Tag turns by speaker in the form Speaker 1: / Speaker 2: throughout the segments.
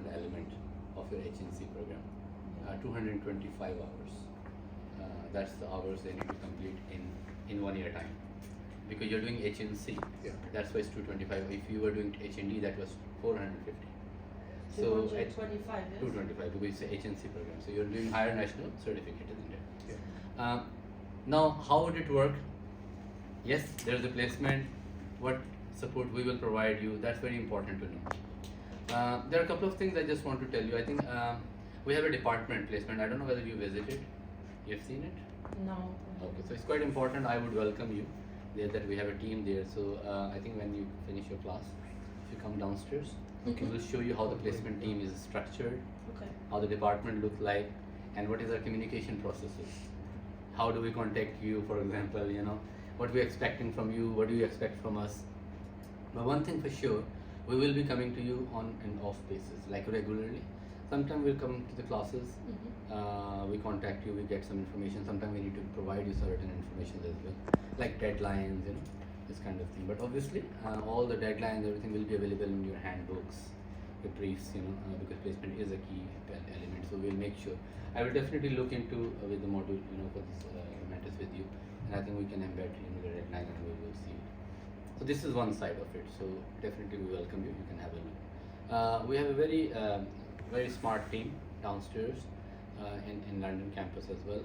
Speaker 1: important element of your HNC program. 225 hours. That's the hours they need to complete in 1 year time. Because you're doing HNC, that's why it's 225. If you were doing HND, that was 450. So
Speaker 2: 225, yes?
Speaker 1: 225 because it's a HNC program. So you're doing higher national certificate, isn't it? Now, how would it work? Yes, there's a placement. What support we will provide you, that's very important to know. There are a couple of things I just want to tell you. I think we have a department placement. I don't know whether you visited. You've seen it?
Speaker 2: No.
Speaker 1: Okay, so it's quite important. I would welcome you there, that we have a team there. So I think when you finish your class, if you come downstairs, we will show you how the placement team is structured, how the department looks like, and what is our communication processes. How do we contact you, for example, what we're expecting from you, what do you expect from us. But one thing for sure, we will be coming to you on an off basis, like regularly. Sometimes we'll come to the classes, we contact you, we get some information. Sometimes we need to provide you certain information as well, like deadlines, this kind of thing. But obviously, all the deadlines, everything will be available in your handbooks, your briefs, because placement is a key element. So we'll make sure. I will definitely look into with the module, for this matters with you, and I think we can embed, the deadline, and we will see it. So this is one side of it. So definitely we welcome you. You can have a look. We have a very smart team downstairs in London campus as well.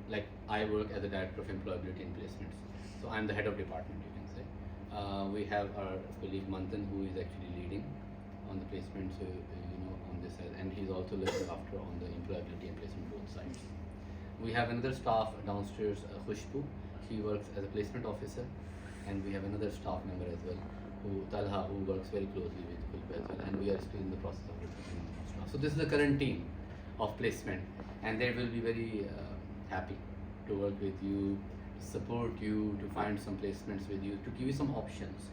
Speaker 1: Like I work as a director of employability and placements. So I'm the head of department, you can say. We have our colleague Manthan, who is actually leading on the placement. So on this side, and he's also looking after on the employability and placement both sides. We have another staff downstairs, Khushbu. She works as a placement officer, and we have another staff member as well, Talha, who works very closely with Kulpa as well, and we are still in the process of recruiting more staff. So this is the current team of placement, and they will be very happy to work with you, to support you, to find some placements with you, to give you some options.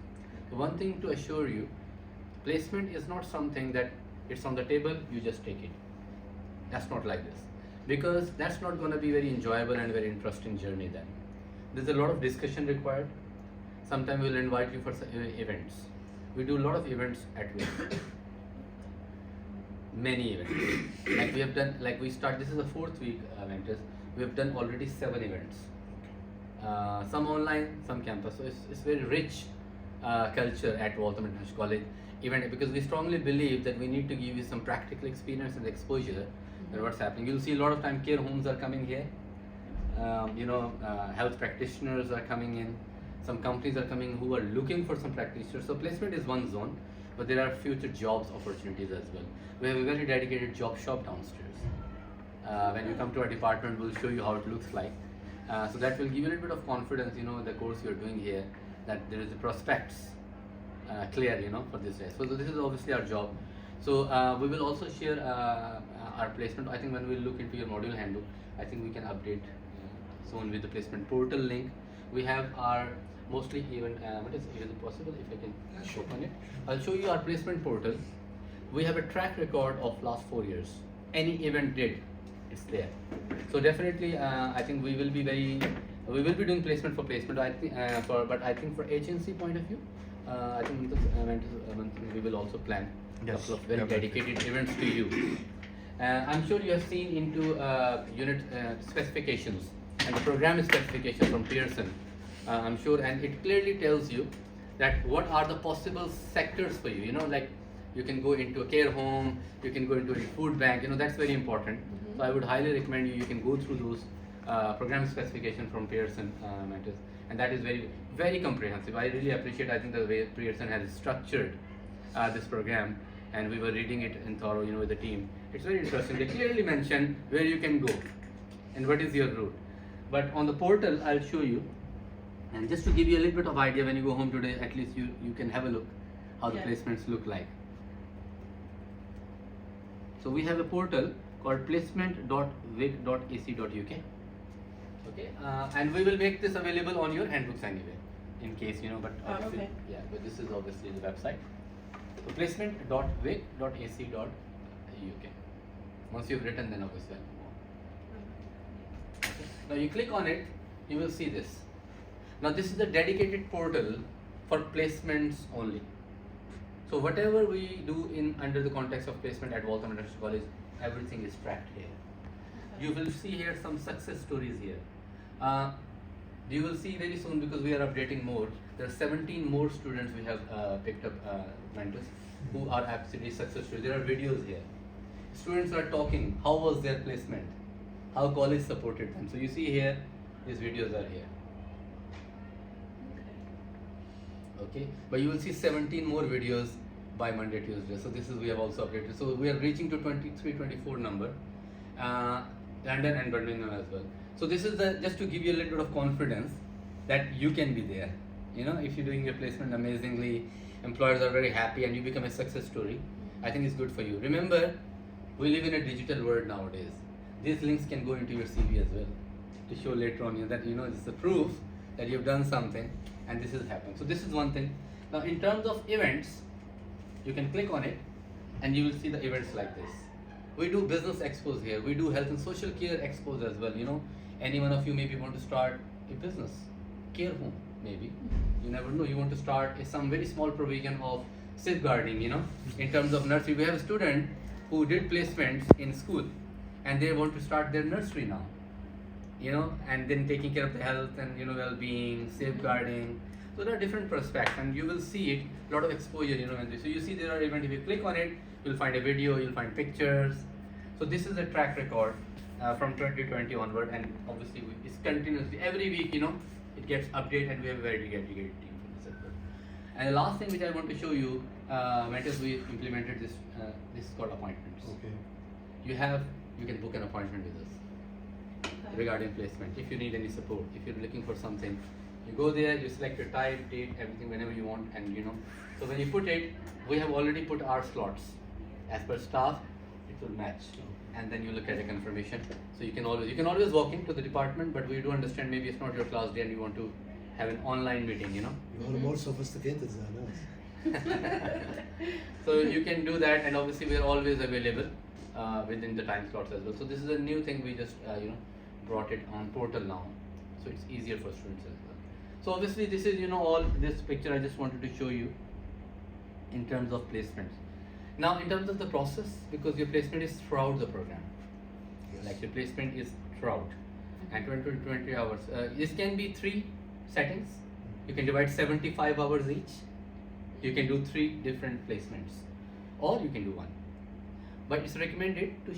Speaker 1: So one thing to assure you, placement is not something that it's on the table, you just take it. That's not like this, because that's not going to be very enjoyable and very interesting journey then. There's a lot of discussion required. Sometimes we'll invite you for events. We do a lot of events at work. Many events. Like we have done, this is the 4th week, Ventus. We have done already 7 events. Some online, some campus. So it's very rich culture at Waltham International College. Even because we strongly believe that we need to give you some practical experience and exposure at what's happening. You'll see a lot of time care homes are coming here. Health practitioners are coming in. Some companies are coming who are looking for some practitioners. So placement is one zone, but there are future jobs opportunities as well. We have a very dedicated job shop downstairs. When you come to our department, we'll show you how it looks like. So that will give you a little bit of confidence, the course you're doing here, that there is a prospects clear, for this day. So this is obviously our job. So we will also share our placement. I think when we look into your module handbook, I think we can update soon with the placement portal link. We have our mostly even, is it possible if I can open it? I'll show you our placement portal. We have a track record of last 4 years. Any event did, it's there. So definitely, I think we will be doing placement for placement. But I think for HNC point of view, I think we will also plan a couple of very dedicated events to you. I'm sure you have seen into unit specifications and the program specification from Pearson. I'm sure, and it clearly tells you that what are the possible sectors for you. Like you can go into a care home, you can go into a food bank. That's very important. So I would highly recommend you can go through those program specification from Pearson matters, and that is very, very comprehensive. I really appreciate. I think the way Pearson has structured this program, and we were reading it in thorough, with the team. It's very interesting. They clearly mention where you can go and what is your route. But on the portal, I'll show you, and just to give you a little bit of idea, when you go home today, at least you can have a look how the placements look like. So we have a portal called placement.vic.ac.uk. Okay, and we will make this available on your handbooks anyway, in case but obviously, but this is obviously the website. So placement.vic.ac.uk. Once you've written, then obviously I'll move on. Okay. Now you click on it, you will see this. Now this is the dedicated portal for placements only. So whatever we do in under the context of placement at Waltham International College, everything is tracked here. You will see here some success stories here. You will see very soon, because we are updating more. There are 17 more students we have picked up mentors who are absolutely successful. There are videos here. Students are talking how was their placement, how college supported them. So you see here, these videos are here. Okay, but you will see 17 more videos by Monday, Tuesday. So this is, we have also updated. So we are reaching to 23, 24 number, London and Birmingham as well. So this is just to give you a little bit of confidence that you can be there. You know, if you're doing your placement amazingly, employers are very happy and you become a success story, I think it's good for you. Remember, we live in a digital world nowadays. These links can go into your CV as well to show later on that it's a proof that you've done something and this has happened. So this is one thing. Now in terms of events, you can click on it and you will see the events like this. We do business expos here. We do health and social care expos as well. Any one of you maybe want to start a business, care home maybe. You never know. You want to start some very small provision of safeguarding. In terms of nursery, we have a student who did placements in school, and they want to start their nursery now. And then taking care of the health and well-being, safeguarding. So there are different prospects, and you will see it, a lot of exposure. So you see there are events. If you click on it, you'll find a video, you'll find pictures. So this is a track record from 2020 onward, and obviously it's continuously every week. It gets updated, and we have a very dedicated team for this as well. And the last thing which I want to show you, mentors, we implemented this. This is called appointments.
Speaker 2: Okay.
Speaker 1: You can book an appointment with us regarding placement. If you need any support, if you're looking for something, you go there, you select your time, date, everything whenever you want, and So when you put it, we have already put our slots as per staff. It will match, and then you look at a confirmation. So you can always walk into the department, but we do understand maybe it's not your class day and you want to have an online meeting.
Speaker 2: You are more sophisticated than us.
Speaker 1: So you can do that, and obviously we are always available within the time slots as well. So this is a new thing we just brought it on portal now, so it's easier for students as well. So obviously this is all this picture I just wanted to show you in terms of placements. Now in terms of the process, because your placement is throughout the program, like your placement is throughout, and 20 hours. This can be 3 settings. You can divide 75 hours each. You can do 3 different placements, or you can do 1. But it's recommended to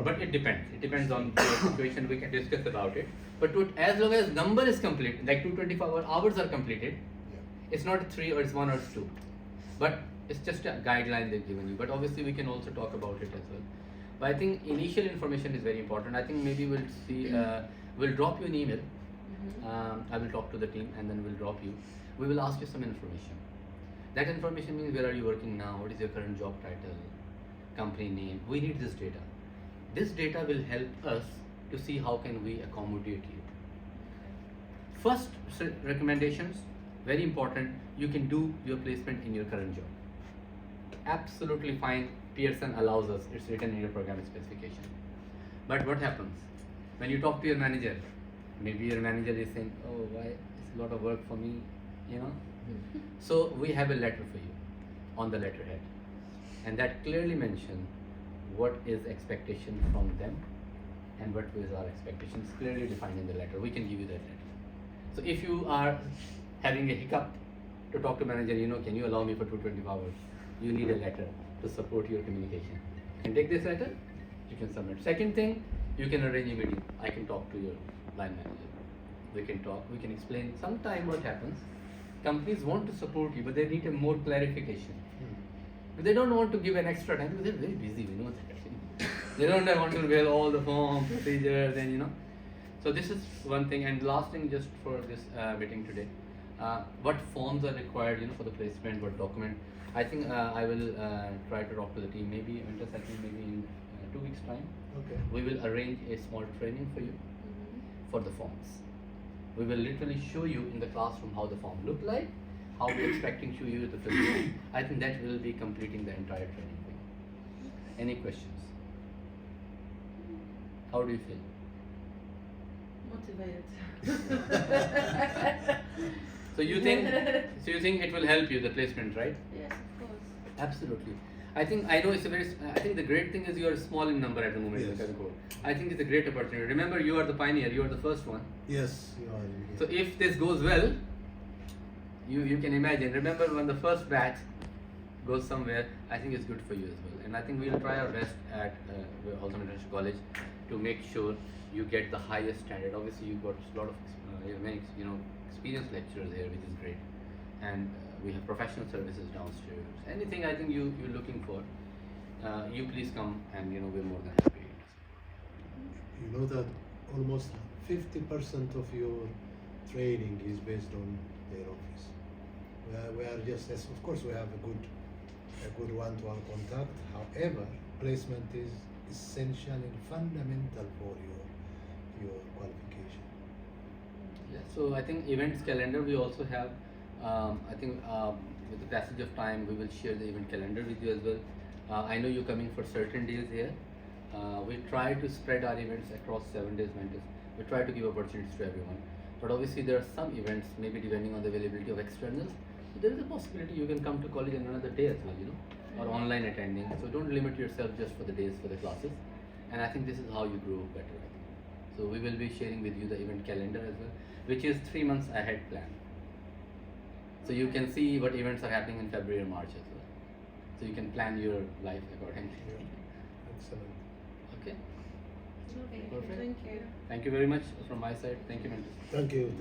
Speaker 1: but it depends. It depends on the situation. We can discuss about it. But as long as number is complete, like 225 hours are completed, it's not 3 or it's 1 or 2. But it's just a guideline they've given you. But obviously we can also talk about it as well. But I think initial information is very important. I think maybe we'll see. We'll drop you an email. I will talk to the team and then we'll drop you. We will ask you some information. That information means where are you working now? What is your current job title? Company name. We need this data. This data will help us to see how can we accommodate you. First recommendations, very important. You can do your placement in your current job. Absolutely fine. Pearson allows us. It's written in your program specification. But what happens when you talk to your manager? Maybe your manager is saying, "Oh, why? It's a lot of work for me," So we have a letter for you on the letterhead, and that clearly mentions what is expectation from them and what is our expectations, clearly defined in the letter. We can give you that letter. So if you are having a hiccup to talk to manager, can you allow me for 220 hours? You need a letter to support your communication. You can take this letter, you can submit. Second thing, you can arrange a meeting. I can talk to your line manager. We can talk, we can explain. Sometimes what happens, companies want to support you, but they need a more clarification. They don't want to give an extra time because they're very busy, that. They don't want to reveal all the form procedures and So this is one thing. And last thing, just for this meeting today, what forms are required, for the placement, what document. I think I will try to talk to the team. Maybe in 2 weeks' time.
Speaker 2: Okay.
Speaker 1: We will arrange a small training for you for the forms. We will literally show you in the classroom how the form look like, how we're expecting to you to fill it. I think that will be completing the entire training for you. Any questions? How do you feel?
Speaker 3: Motivated.
Speaker 1: So you think it will help you, the placement, right?
Speaker 3: Yes, of
Speaker 1: Absolutely. I know it's a very. I think the great thing is you are small in number at the moment.
Speaker 2: Yes.
Speaker 1: In Code. I think it's a great opportunity. Remember, you are the pioneer. You are the first one.
Speaker 2: Yes, you are.
Speaker 1: So if this goes well, you can imagine. Remember when the first batch goes somewhere, I think it's good for you as well. And I think we'll try our best at also International College to make sure you get the highest standard. Obviously, you've got a lot of many experienced lecturers here, which is great, and we have professional services downstairs. Anything I think you're looking for, you please come, and we're more than happy.
Speaker 2: You know that almost 50% of your training is based on their office. We are just, yes, of course, we have a good one-to-one contact. However, placement is essential and fundamental for your qualification.
Speaker 1: Yeah, so I think events calendar we also have. I think with the passage of time we will share the event calendar with you as well. I know you're coming for certain days here. We try to spread our events across 7 days, 9 days. We try to give opportunities to everyone. But obviously there are some events, maybe depending on the availability of externals, there is a possibility you can come to college on another day as well, or online attending. So don't limit yourself just for the days for the classes. And I think this is how you grow better. I think. So we will be sharing with you the event calendar as well, which is 3 months ahead plan. So you can see what events are happening in February and March as well. So you can plan your life accordingly.
Speaker 2: Excellent.
Speaker 1: Okay.
Speaker 3: Okay.
Speaker 1: Perfect.
Speaker 3: Thank you.
Speaker 1: Thank you very much from my side. Thank you, mentors.
Speaker 2: Thank you.